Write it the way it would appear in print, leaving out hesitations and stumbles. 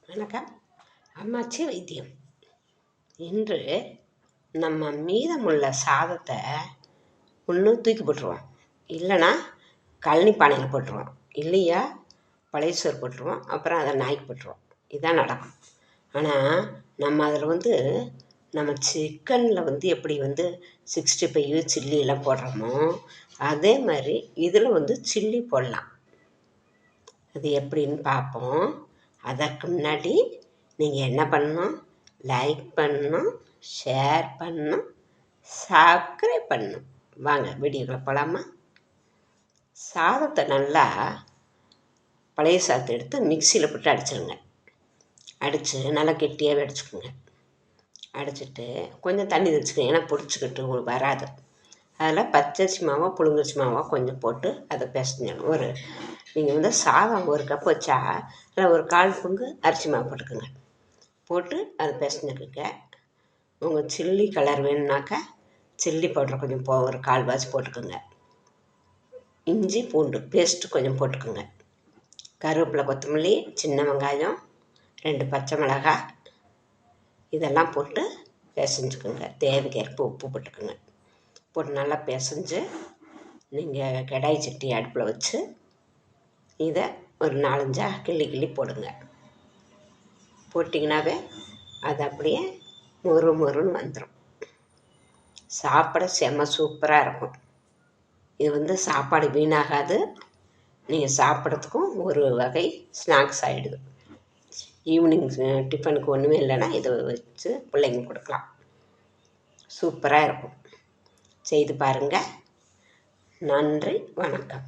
வணக்கம். அம்மாச்சி வைத்தியம். இன்று நம்ம மீதமுள்ள சாதத்தை ஒன்று தூக்கி போட்டுருவோம், இல்லைன்னா கழனி பானையில் போட்டுருவோம், இல்லையா பழைய சோறு போட்டுருவோம், அப்புறம் அதை நாய்க்கு போட்டுருவோம். இதுதான் நடக்கும். ஆனால் நம்ம அதில் நம்ம சிக்கனில் எப்படி 65 சில்லி எல்லாம் போடுறோமோ அதே மாதிரி இதில் சில்லி போடலாம். அது எப்படின்னு பார்ப்போம். அதற்கு முன்னாடி நீங்கள் என்ன பண்ணணும்? லைக் பண்ணணும், ஷேர் பண்ணணும், சப்ஸ்கிரைப் பண்ணணும். வாங்க வீடியோக்குள்ள போகலாமா? சாதத்தை நல்லா பழைய சாதத்தை எடுத்து மிக்சியில் போட்டு அடிச்சிடுங்க. அடித்து நல்லா கெட்டியாகவே அடிச்சுக்கோங்க. அடிச்சுட்டு கொஞ்சம் தண்ணி தெளிச்சுக்கோங்க, ஏன்னா பிடிச்சிக்கிட்டு வராது. அதில் பச்சரிசி மாவோ புழுங்கரிசி மாவோ கொஞ்சம் போட்டு அதை பிசைஞ்சிடணும். நீங்கள் சாதம் 1 கப் வச்சா அதில் ஒரு 1/4 பங்கு அரிசி மாவு போட்டுக்கோங்க. போட்டு அதை பிசைஞ்சுக்குங்க. உங்கள் சில்லி கலர் வேணும்னாக்கா சில்லி பவுடர் கொஞ்சம் ஒரு 1/4 வாசி போட்டுக்கோங்க. இஞ்சி பூண்டு பேஸ்ட்டு கொஞ்சம் போட்டுக்கோங்க. கருவேப்பிலை, கொத்தமல்லி, சின்ன வெங்காயம், 2 பச்சை மிளகாய் இதெல்லாம் போட்டு பிசைஞ்சுக்குங்க. தேவைக்கேற்ப உப்பு போட்டுக்கோங்க. போட்டு நல்லா பிசைஞ்சு நீங்கள் கடாய் சட்டி அடுப்பில் வச்சு இதை ஒரு 4-5 கிள்ளி போடுங்க. போட்டிங்கனாவே அது அப்படியே மொறுன்னு வந்துடும். சாப்பிட செம்ம சூப்பராக இருக்கும். இது சாப்பாடு வீணாகாது. நீங்கள் சாப்பிட்றதுக்கும் ஒரு வகை ஸ்நாக்ஸ் ஆகிடுது. ஈவினிங் டிஃபனுக்கு ஒன்றுமே இல்லைன்னா இதை வச்சு பிள்ளைங்க கொடுக்கலாம். சூப்பராக இருக்கும். செய்து பாருங்கள். நன்றி, வணக்கம்.